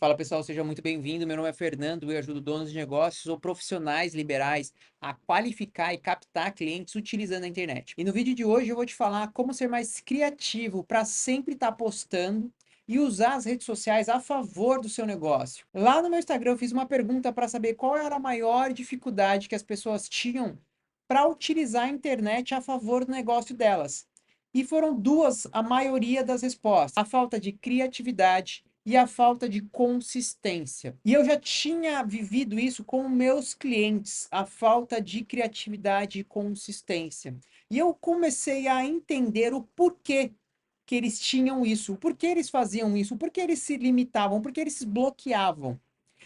Fala pessoal, seja muito bem-vindo. Meu nome é Fernando e eu ajudo donos de negócios ou profissionais liberais a qualificar e captar clientes utilizando a internet. E no vídeo de hoje eu vou te falar como ser mais criativo para sempre estar postando e usar as redes sociais a favor do seu negócio. Lá no meu Instagram eu fiz uma pergunta para saber qual era a maior dificuldade que as pessoas tinham para utilizar a internet a favor do negócio delas. E foram duas a maioria das respostas: a falta de criatividade e a falta de consistência. E eu já tinha vivido isso com meus clientes, a falta de criatividade e consistência. E eu comecei a entender o porquê que eles tinham isso, o porquê eles faziam isso, o porquê eles se limitavam, por que eles se bloqueavam.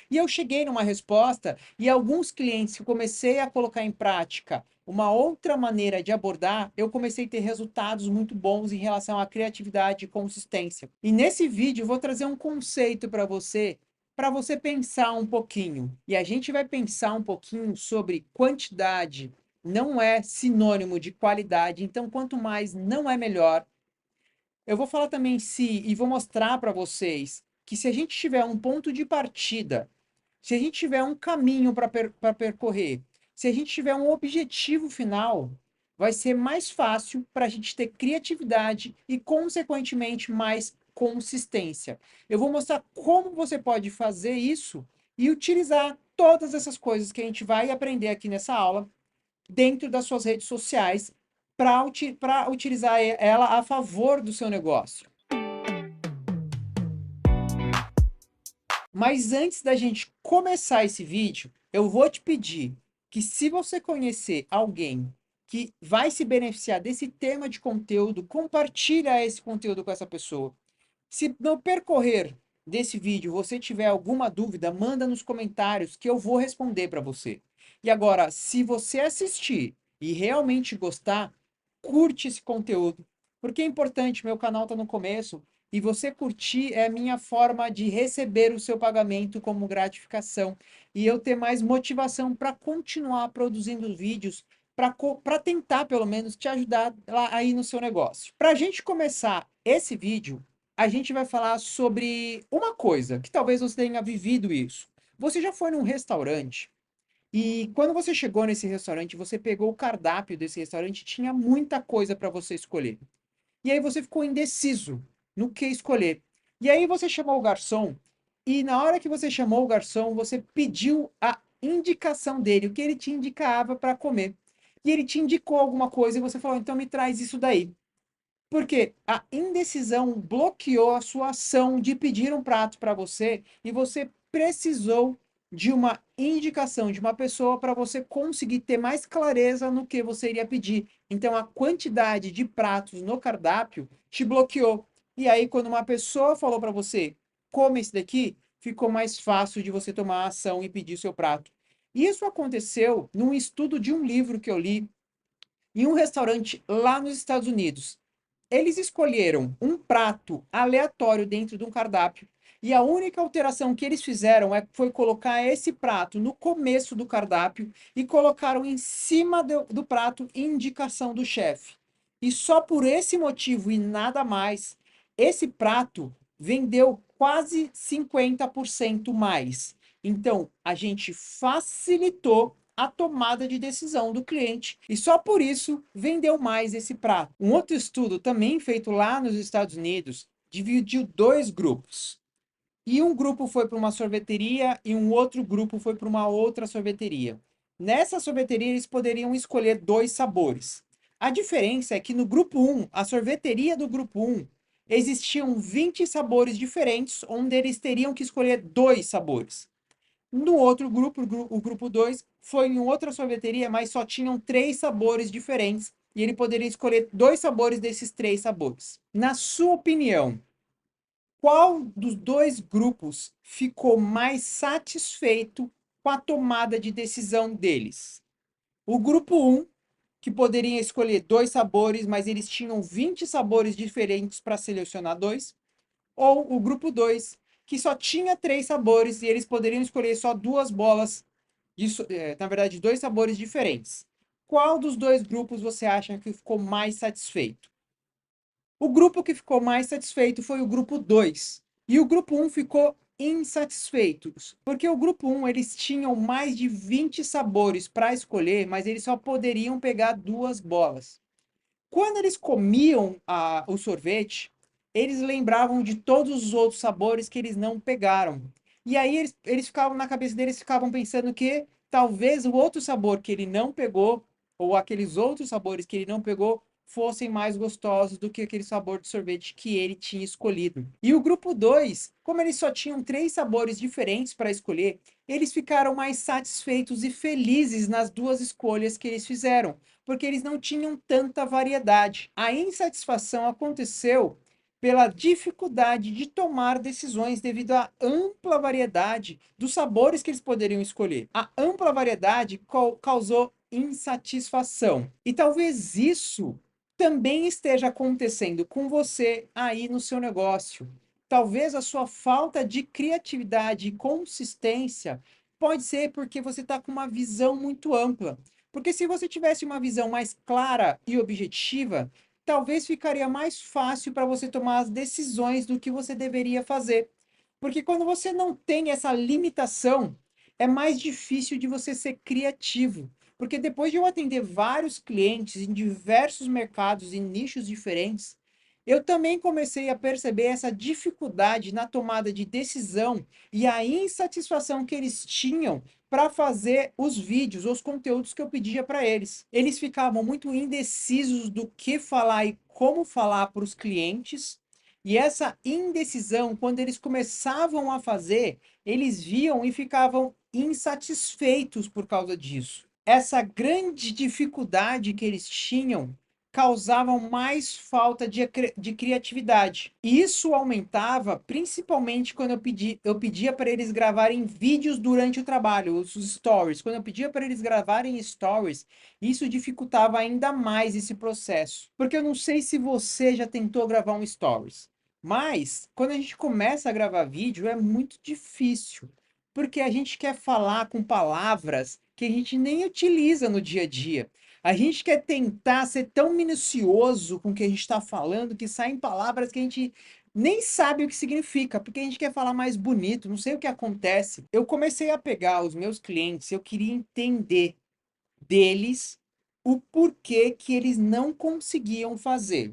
E eu cheguei numa resposta e alguns clientes que eu comecei a colocar em prática uma outra maneira de abordar, eu comecei a ter resultados muito bons em relação à criatividade e consistência. E nesse vídeo eu vou trazer um conceito para você pensar um pouquinho. E a gente vai pensar um pouquinho sobre quantidade. Não é sinônimo de qualidade, então quanto mais não é melhor. Eu vou falar também se e vou mostrar para vocês que se a gente tiver um ponto de partida, se a gente tiver um caminho para percorrer, se a gente tiver um objetivo final, vai ser mais fácil para a gente ter criatividade e, consequentemente, mais consistência. Eu vou mostrar como você pode fazer isso e utilizar todas essas coisas que a gente vai aprender aqui nessa aula dentro das suas redes sociais para utilizar ela a favor do seu negócio. Mas antes da gente começar esse vídeo, eu vou te pedir que, se você conhecer alguém que vai se beneficiar desse tema de conteúdo, compartilha esse conteúdo com essa pessoa. Se no percorrer desse vídeo você tiver alguma dúvida, manda nos comentários que eu vou responder para você. E agora, se você assistir e realmente gostar, curte esse conteúdo, porque é importante, meu canal está no começo, e você curtir é a minha forma de receber o seu pagamento como gratificação e eu ter mais motivação para continuar produzindo vídeos para tentar, pelo menos, te ajudar lá aí no seu negócio. Para a gente começar esse vídeo, a gente vai falar sobre uma coisa que talvez você tenha vivido isso. Você já foi num restaurante e quando você chegou nesse restaurante, você pegou o cardápio desse restaurante, tinha muita coisa para você escolher. E aí você ficou indeciso no que escolher. E aí você chamou o garçom e na hora que você chamou o garçom, você pediu a indicação dele, o que ele te indicava para comer. E ele te indicou alguma coisa e você falou: "Então me traz isso daí". Porque a indecisão bloqueou a sua ação de pedir um prato para você e você precisou de uma indicação de uma pessoa para você conseguir ter mais clareza no que você iria pedir. Então, a quantidade de pratos no cardápio te bloqueou. E aí, quando uma pessoa falou para você, come esse daqui, ficou mais fácil de você tomar a ação e pedir seu prato. Isso aconteceu num estudo de um livro que eu li em um restaurante lá nos Estados Unidos. Eles escolheram um prato aleatório dentro de um cardápio e a única alteração que eles fizeram foi colocar esse prato no começo do cardápio e colocaram em cima do prato indicação do chefe. E só por esse motivo e nada mais, esse prato vendeu quase 50% mais. Então, a gente facilitou a tomada de decisão do cliente e só por isso vendeu mais esse prato. Um outro estudo também feito lá nos Estados Unidos dividiu dois grupos. E um grupo foi para uma sorveteria e um outro grupo foi para uma outra sorveteria. Nessa sorveteria eles poderiam escolher dois sabores. A diferença é que no grupo um, a sorveteria do grupo um, existiam 20 sabores diferentes, onde eles teriam que escolher dois sabores. No outro grupo, o grupo 2, foi em outra sorveteria, mas só tinham três sabores diferentes e ele poderia escolher dois sabores desses três sabores. Na sua opinião, qual dos dois grupos ficou mais satisfeito com a tomada de decisão deles? O grupo um, que poderia escolher dois sabores, mas eles tinham 20 sabores diferentes para selecionar dois, ou o grupo 2 que só tinha três sabores e eles poderiam escolher só duas bolas, na verdade, dois sabores diferentes. Qual dos dois grupos você acha que ficou mais satisfeito? O grupo que ficou mais satisfeito foi o grupo 2. E o grupo um ficou insatisfeitos, porque o grupo 1 eles tinham mais de 20 sabores para escolher, mas eles só poderiam pegar 2 bolas. Quando eles comiam o sorvete, eles lembravam de todos os outros sabores que eles não pegaram. E aí eles ficavam, na cabeça deles, ficavam pensando que talvez o outro sabor que ele não pegou, ou aqueles outros sabores que ele não pegou, fossem mais gostosos do que aquele sabor de sorvete que ele tinha escolhido. E o grupo 2, como eles só tinham 3 sabores diferentes para escolher, eles ficaram mais satisfeitos e felizes nas 2 escolhas que eles fizeram, porque eles não tinham tanta variedade. A insatisfação aconteceu pela dificuldade de tomar decisões devido à ampla variedade dos sabores que eles poderiam escolher. A ampla variedade causou insatisfação. E talvez isso também esteja acontecendo com você aí no seu negócio. Talvez a sua falta de criatividade e consistência pode ser porque você está com uma visão muito ampla. Porque se você tivesse uma visão mais clara e objetiva, talvez ficaria mais fácil para você tomar as decisões do que você deveria fazer. Porque quando você não tem essa limitação, é mais difícil de você ser criativo. Porque depois de eu atender vários clientes em diversos mercados e nichos diferentes, eu também comecei a perceber essa dificuldade na tomada de decisão e a insatisfação que eles tinham para fazer os vídeos, os conteúdos que eu pedia para eles. Eles ficavam muito indecisos do que falar e como falar para os clientes. E essa indecisão, quando eles começavam a fazer, eles viam e ficavam insatisfeitos por causa disso. Essa grande dificuldade que eles tinham causavam mais falta de criatividade. E isso aumentava principalmente quando eu pedia para eles gravarem vídeos durante o trabalho, os stories. Quando eu pedia para eles gravarem stories, isso dificultava ainda mais esse processo. Porque eu não sei se você já tentou gravar um stories, mas quando a gente começa a gravar vídeo é muito difícil. Porque a gente quer falar com palavras que a gente nem utiliza no dia a dia. A gente quer tentar ser tão minucioso com o que a gente está falando que saem palavras que a gente nem sabe o que significa, porque a gente quer falar mais bonito, não sei o que acontece. Eu comecei a pegar os meus clientes, eu queria entender deles o porquê que eles não conseguiam fazer.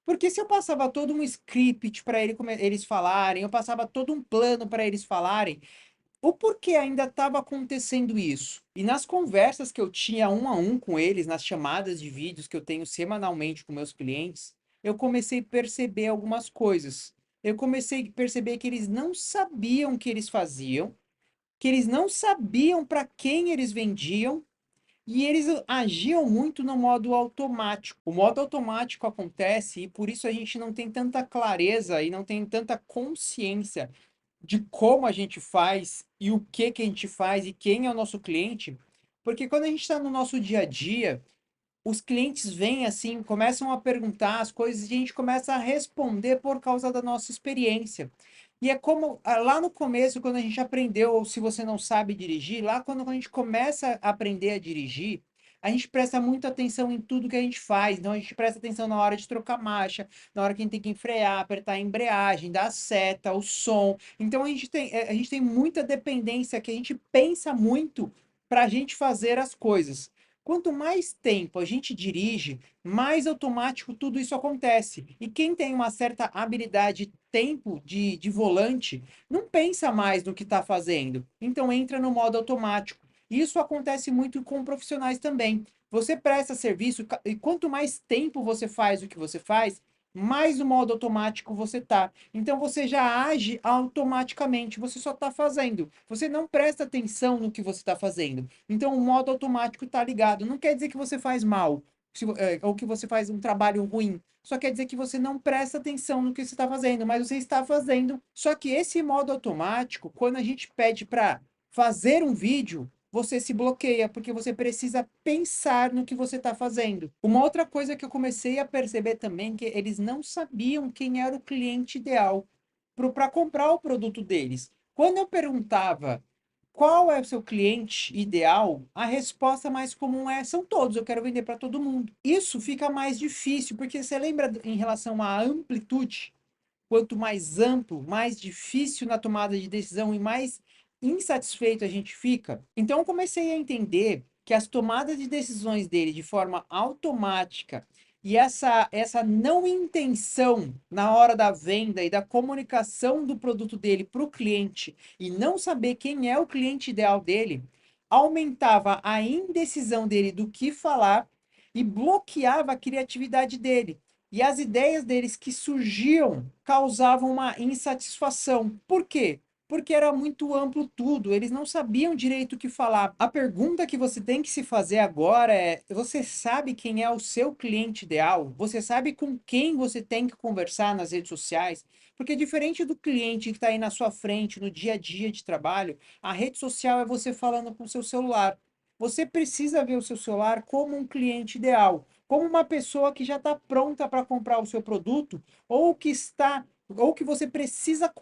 Porque se eu passava todo um script para eles falarem, eu passava todo um plano para eles falarem, o porquê ainda estava acontecendo isso? E nas conversas que eu tinha um a um com eles, nas chamadas de vídeos que eu tenho semanalmente com meus clientes, eu comecei a perceber algumas coisas. Eu comecei a perceber que eles não sabiam o que eles faziam, que eles não sabiam para quem eles vendiam e eles agiam muito no modo automático. O modo automático acontece e por isso a gente não tem tanta clareza e não tem tanta consciência de como a gente faz e o que a gente faz e quem é o nosso cliente, porque quando a gente está no nosso dia a dia, os clientes vêm assim, começam a perguntar as coisas e a gente começa a responder por causa da nossa experiência. E é como lá no começo, quando a gente aprendeu, ou se você não sabe dirigir, lá quando a gente começa a aprender a dirigir, a gente presta muita atenção em tudo que a gente faz. Então a gente presta atenção na hora de trocar marcha, na hora que a gente tem que frear, apertar a embreagem, dar a seta, o som. Então a gente tem muita dependência que a gente pensa muito para a gente fazer as coisas. Quanto mais tempo a gente dirige, mais automático tudo isso acontece. E quem tem uma certa habilidade, tempo de volante, não pensa mais no que está fazendo. Então entra no modo automático. Isso acontece muito com profissionais também. Você presta serviço e quanto mais tempo você faz o que você faz, mais no modo automático você tá. Então você já age automaticamente, você só está fazendo. Você não presta atenção no que você está fazendo. Então o modo automático está ligado. Não quer dizer que você faz mal, ou que você faz um trabalho ruim. Só quer dizer que você não presta atenção no que você está fazendo, mas você está fazendo. Só que esse modo automático, quando a gente pede para fazer um vídeo, você se bloqueia, porque você precisa pensar no que você está fazendo. Uma outra coisa que eu comecei a perceber também, que eles não sabiam quem era o cliente ideal para comprar o produto deles. Quando eu perguntava qual é o seu cliente ideal, a resposta mais comum é: são todos, eu quero vender para todo mundo. Isso fica mais difícil, porque você lembra em relação à amplitude? quanto mais amplo, mais difícil na tomada de decisão e mais insatisfeito a gente fica. Então eu comecei a entender que as tomadas de decisões dele de forma automática e essa não intenção na hora da venda e da comunicação do produto dele para o cliente e não saber quem é o cliente ideal dele, aumentava a indecisão dele do que falar e bloqueava a criatividade dele. E as ideias deles que surgiam causavam uma insatisfação. Por quê? Porque era muito amplo tudo, eles não sabiam direito o que falar. A pergunta que você tem que se fazer agora é: você sabe quem é o seu cliente ideal? Você sabe com quem você tem que conversar nas redes sociais? Porque diferente do cliente que está aí na sua frente no dia a dia de trabalho, a rede social é você falando com o seu celular. Você precisa ver o seu celular como um cliente ideal, como uma pessoa que já está pronta para comprar o seu produto ou que você precisa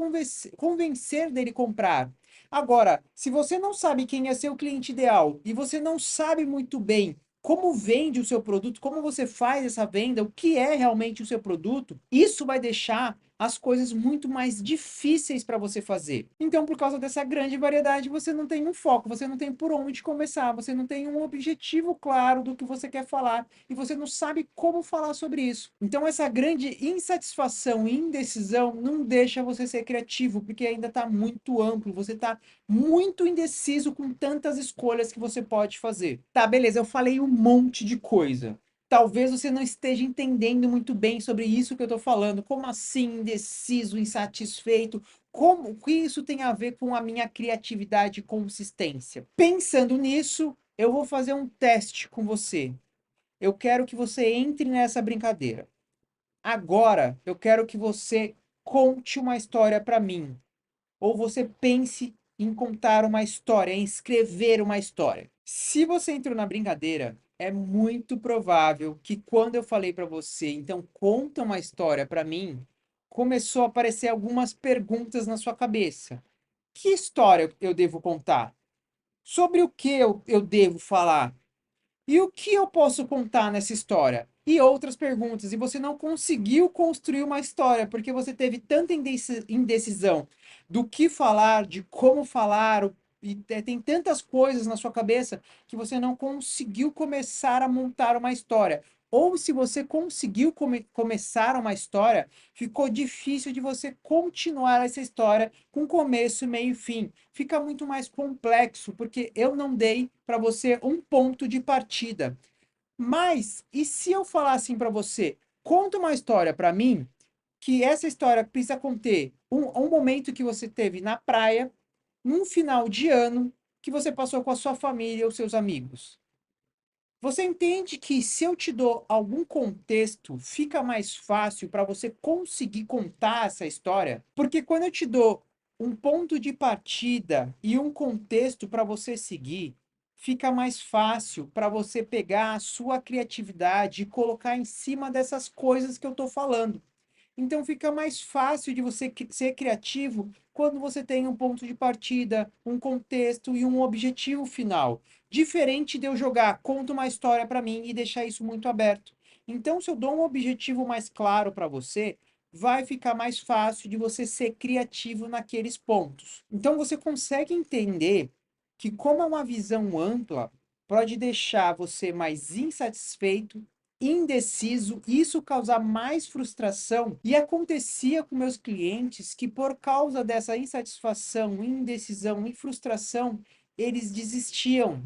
convencer dele comprar. Agora, se você não sabe quem é seu cliente ideal e você não sabe muito bem como vende o seu produto, como você faz essa venda, o que é realmente o seu produto, isso vai deixar as coisas muito mais difíceis para você fazer. Então, por causa dessa grande variedade, você não tem um foco, você não tem por onde começar, você não tem um objetivo claro do que você quer falar e você não sabe como falar sobre isso. Então, essa grande insatisfação e indecisão não deixa você ser criativo, porque ainda está muito amplo, você está muito indeciso com tantas escolhas que você pode fazer. Tá, beleza, eu falei um monte de coisa. Talvez você não esteja entendendo muito bem sobre isso que eu estou falando. Como assim, indeciso, insatisfeito? Como o que isso tem a ver com a minha criatividade e consistência? Pensando nisso, eu vou fazer um teste com você. Eu quero que você entre nessa brincadeira. Agora, eu quero que você conte uma história para mim. Ou você pense em contar uma história, em escrever uma história. Se você entrou na brincadeira, é muito provável que quando eu falei para você, então conta uma história para mim, começou a aparecer algumas perguntas na sua cabeça. Que história eu devo contar? Sobre o que eu devo falar? E o que eu posso contar nessa história? E outras perguntas. E você não conseguiu construir uma história porque você teve tanta indecisão do que falar, de como falar, e tem tantas coisas na sua cabeça que você não conseguiu começar a montar uma história. Ou se você conseguiu começar uma história, ficou difícil de você continuar essa história com começo, meio e fim. Fica muito mais complexo, porque eu não dei para você um ponto de partida. Mas, e se eu falar assim para você, conta uma história para mim, que essa história precisa conter um momento que você teve na praia, num final de ano, que você passou com a sua família ou seus amigos. Você entende que se eu te dou algum contexto, fica mais fácil para você conseguir contar essa história? Porque quando eu te dou um ponto de partida e um contexto para você seguir, fica mais fácil para você pegar a sua criatividade e colocar em cima dessas coisas que eu estou falando. Então fica mais fácil de você ser criativo quando você tem um ponto de partida, um contexto e um objetivo final. Diferente de eu jogar, conta uma história para mim e deixar isso muito aberto. Então, se eu dou um objetivo mais claro para você, vai ficar mais fácil de você ser criativo naqueles pontos. Então, você consegue entender que, como é uma visão ampla, pode deixar você mais insatisfeito, indeciso, isso causar mais frustração. E acontecia com meus clientes que, por causa dessa insatisfação, indecisão e frustração, eles desistiam.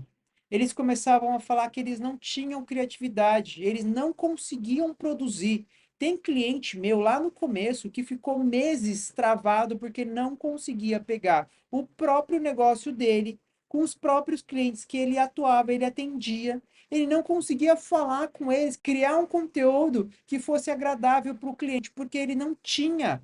Eles começavam a falar que eles não tinham criatividade, eles não conseguiam produzir. Tem cliente meu lá no começo que ficou meses travado porque não conseguia pegar o próprio negócio dele com os próprios clientes que ele atuava, ele atendia, ele não conseguia falar com eles, criar um conteúdo que fosse agradável para o cliente, porque ele não tinha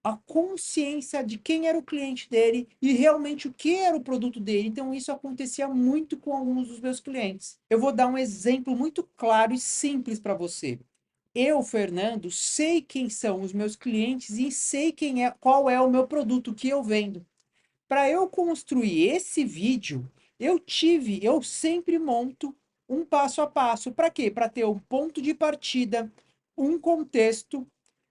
a consciência de quem era o cliente dele e realmente o que era o produto dele. Então, isso acontecia muito com alguns dos meus clientes. Eu vou dar um exemplo muito claro e simples para você. Eu, Fernando, sei quem são os meus clientes e sei qual é o meu produto que eu vendo. Para eu construir esse vídeo, eu sempre monto um passo a passo. Para quê? Para ter um ponto de partida, um contexto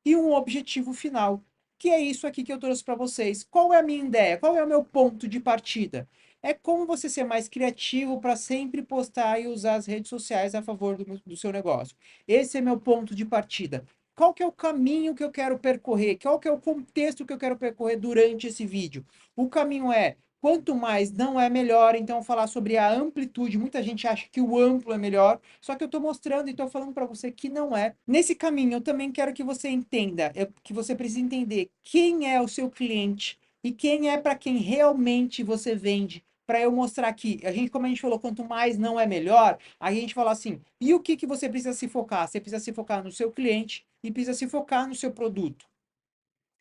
e um objetivo final. que é isso aqui que eu trouxe para vocês. Qual é a minha ideia? Qual é o meu ponto de partida? É como você ser mais criativo para sempre postar e usar as redes sociais a favor do seu negócio. Esse é meu ponto de partida. Qual que é o caminho que eu quero percorrer? Qual que é o contexto que eu quero percorrer durante esse vídeo? O caminho é quanto mais não é melhor, então falar sobre a amplitude. Muita gente acha que o amplo é melhor, só que eu estou mostrando e estou falando para você que não é. Nesse caminho, eu também quero que você entenda, que você precisa entender quem é o seu cliente e quem é para quem realmente você vende. Para eu mostrar aqui, como a gente falou, quanto mais não é melhor, a gente fala assim, e o que que você precisa se focar? Você precisa se focar no seu cliente e precisa se focar no seu produto.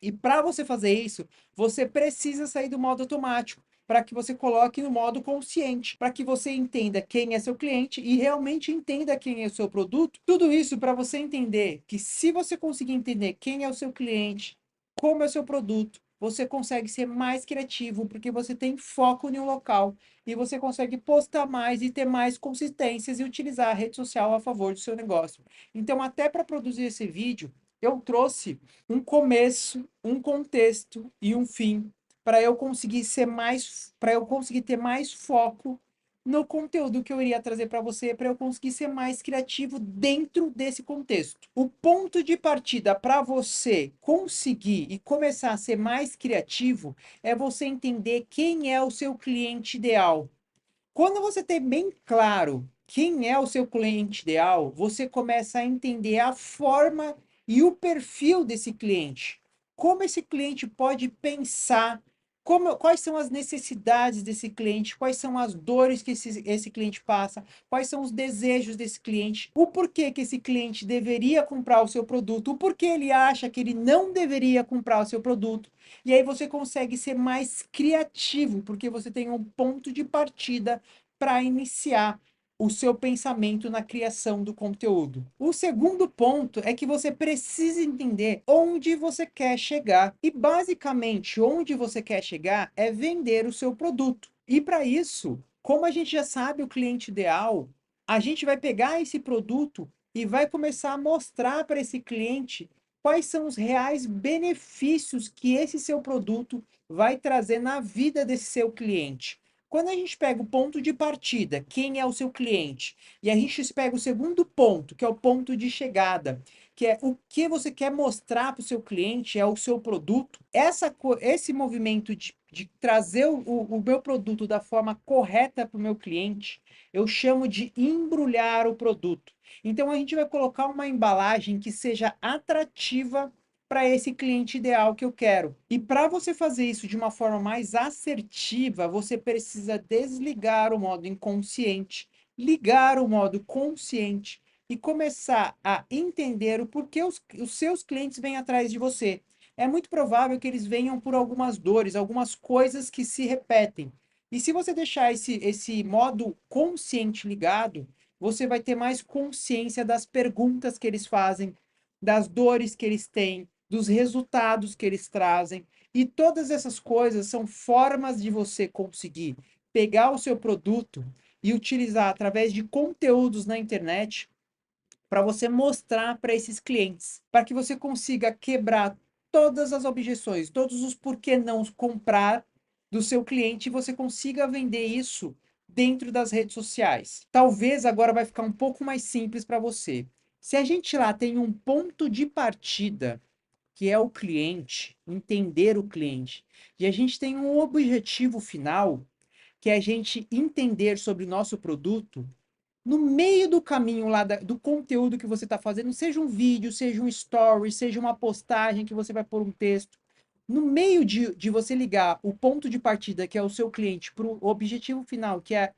E para você fazer isso, você precisa sair do modo automático, para que você coloque no modo consciente, para que você entenda quem é seu cliente e realmente entenda quem é o seu produto. Tudo isso para você entender que se você conseguir entender quem é o seu cliente, como é o seu produto, você consegue ser mais criativo, porque você tem foco em um local e você consegue postar mais e ter mais consistências e utilizar a rede social a favor do seu negócio. Então, até para produzir esse vídeo, eu trouxe um começo, um contexto e um fim para eu conseguir ter mais foco no conteúdo que eu iria trazer para você, para eu conseguir ser mais criativo dentro desse contexto. O ponto de partida para você conseguir e começar a ser mais criativo é você entender quem é o seu cliente ideal. Quando você tem bem claro quem é o seu cliente ideal, você começa a entender a forma e o perfil desse cliente. Como esse cliente pode pensar, quais são as necessidades desse cliente, quais são as dores que esse cliente passa, quais são os desejos desse cliente, o porquê que esse cliente deveria comprar o seu produto, o porquê ele acha que ele não deveria comprar o seu produto. E aí você consegue ser mais criativo, porque você tem um ponto de partida para iniciar o seu pensamento na criação do conteúdo. O segundo ponto é que você precisa entender onde você quer chegar. E basicamente, onde você quer chegar é vender o seu produto. E para isso, como a gente já sabe o cliente ideal, a gente vai pegar esse produto e vai começar a mostrar para esse cliente quais são os reais benefícios que esse seu produto vai trazer na vida desse seu cliente. Quando a gente pega o ponto de partida, quem é o seu cliente, e a gente pega o segundo ponto, que é o ponto de chegada, que é o que você quer mostrar para o seu cliente, é o seu produto, esse movimento de trazer o meu produto da forma correta para o meu cliente, eu chamo de embrulhar o produto. Então a gente vai colocar uma embalagem que seja atrativa para esse cliente ideal que eu quero. E para você fazer isso de uma forma mais assertiva, você precisa desligar o modo inconsciente, ligar o modo consciente e começar a entender o porquê os seus clientes vêm atrás de você. É muito provável que eles venham por algumas dores, algumas coisas que se repetem. E se você deixar esse modo consciente ligado, você vai ter mais consciência das perguntas que eles fazem, das dores que eles têm, dos resultados que eles trazem. E todas essas coisas são formas de você conseguir pegar o seu produto e utilizar através de conteúdos na internet para você mostrar para esses clientes, para que você consiga quebrar todas as objeções, todos os porquê não comprar do seu cliente e você consiga vender isso dentro das redes sociais. Talvez agora vai ficar um pouco mais simples para você. Se a gente lá tem um ponto de partida que é o cliente, entender o cliente. E a gente tem um objetivo final, que é a gente entender sobre o nosso produto. No meio do caminho lá do conteúdo que você está fazendo, seja um vídeo, seja um story, seja uma postagem que você vai pôr um texto, no meio de você ligar o ponto de partida, que é o seu cliente, para o objetivo final, que é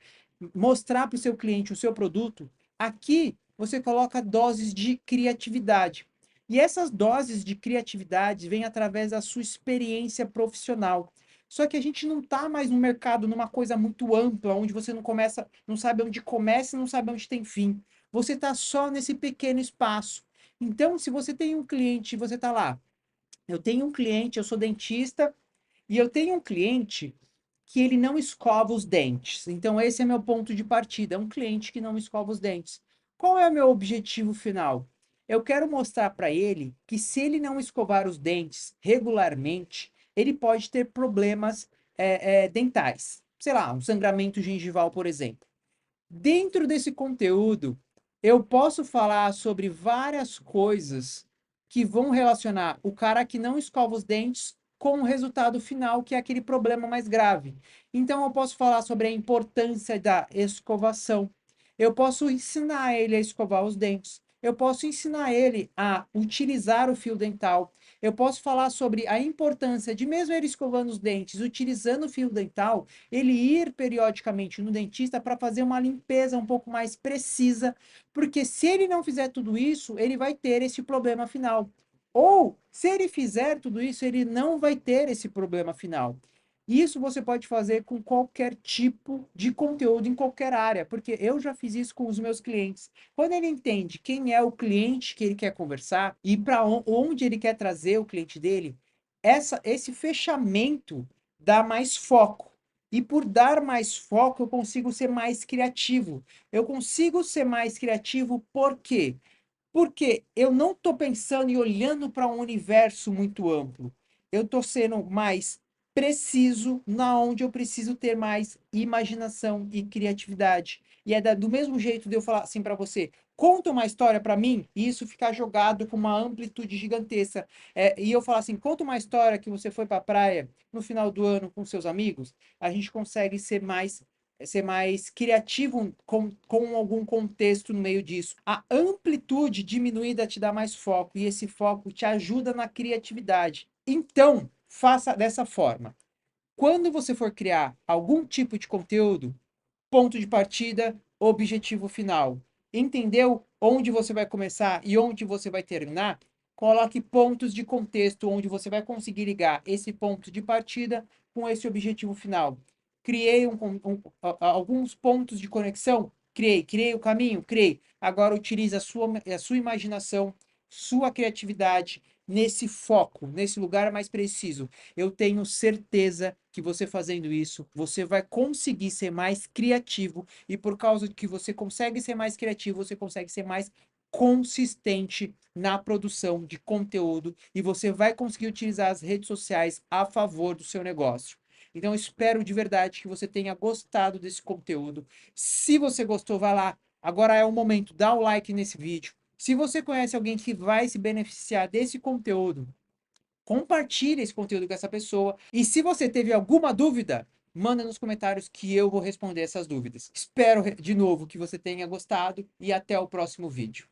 mostrar para o seu cliente o seu produto, aqui você coloca doses de criatividade. E essas doses de criatividade vêm através da sua experiência profissional. Só que a gente não está mais no mercado numa coisa muito ampla, onde você não sabe onde começa e não sabe onde tem fim. Você está só nesse pequeno espaço. Então, se você tem um cliente, você está lá. Eu tenho um cliente, eu sou dentista, e eu tenho um cliente que ele não escova os dentes. Então, esse é meu ponto de partida. É um cliente que não escova os dentes. Qual é o meu objetivo final? Eu quero mostrar para ele que se ele não escovar os dentes regularmente, ele pode ter problemas dentais. Sei lá, um sangramento gengival, por exemplo. Dentro desse conteúdo, eu posso falar sobre várias coisas que vão relacionar o cara que não escova os dentes com o resultado final, que é aquele problema mais grave. Então, eu posso falar sobre a importância da escovação. Eu posso ensinar ele a escovar os dentes. Eu posso ensinar ele a utilizar o fio dental. Eu posso falar sobre a importância de, mesmo ele escovando os dentes, utilizando o fio dental, ele ir periodicamente no dentista para fazer uma limpeza um pouco mais precisa, porque se ele não fizer tudo isso, ele vai ter esse problema final. Ou, se ele fizer tudo isso, ele não vai ter esse problema final. Isso você pode fazer com qualquer tipo de conteúdo em qualquer área, porque eu já fiz isso com os meus clientes. Quando ele entende quem é o cliente que ele quer conversar e para onde ele quer trazer o cliente dele, esse fechamento dá mais foco. E por dar mais foco, eu consigo ser mais criativo. Eu consigo ser mais criativo por quê? Porque eu não estou pensando e olhando para um universo muito amplo. Eu estou sendo mais preciso na onde eu preciso ter mais imaginação e criatividade. E é do mesmo jeito de eu falar assim para você, conta uma história para mim, e isso ficar jogado com uma amplitude gigantesca. E eu falar assim, conta uma história que você foi para a praia no final do ano com seus amigos, a gente consegue ser mais criativo com algum contexto no meio disso. A amplitude diminuída te dá mais foco e esse foco te ajuda na criatividade. Então, faça dessa forma. Quando você for criar algum tipo de conteúdo, ponto de partida, objetivo final. Entendeu onde você vai começar e onde você vai terminar? Coloque pontos de contexto onde você vai conseguir ligar esse ponto de partida com esse objetivo final. Criei alguns pontos de conexão? Criei. Criei o caminho? Criei. Agora utilize a sua imaginação, sua criatividade nesse foco, nesse lugar mais preciso. Eu tenho certeza que você fazendo isso, você vai conseguir ser mais criativo e por causa de que você consegue ser mais criativo, você consegue ser mais consistente na produção de conteúdo e você vai conseguir utilizar as redes sociais a favor do seu negócio. Então, eu espero de verdade que você tenha gostado desse conteúdo. Se você gostou, vai lá. Agora é o momento, dá o like nesse vídeo. Se você conhece alguém que vai se beneficiar desse conteúdo, compartilhe esse conteúdo com essa pessoa. E se você teve alguma dúvida, manda nos comentários que eu vou responder essas dúvidas. Espero de novo que você tenha gostado e até o próximo vídeo.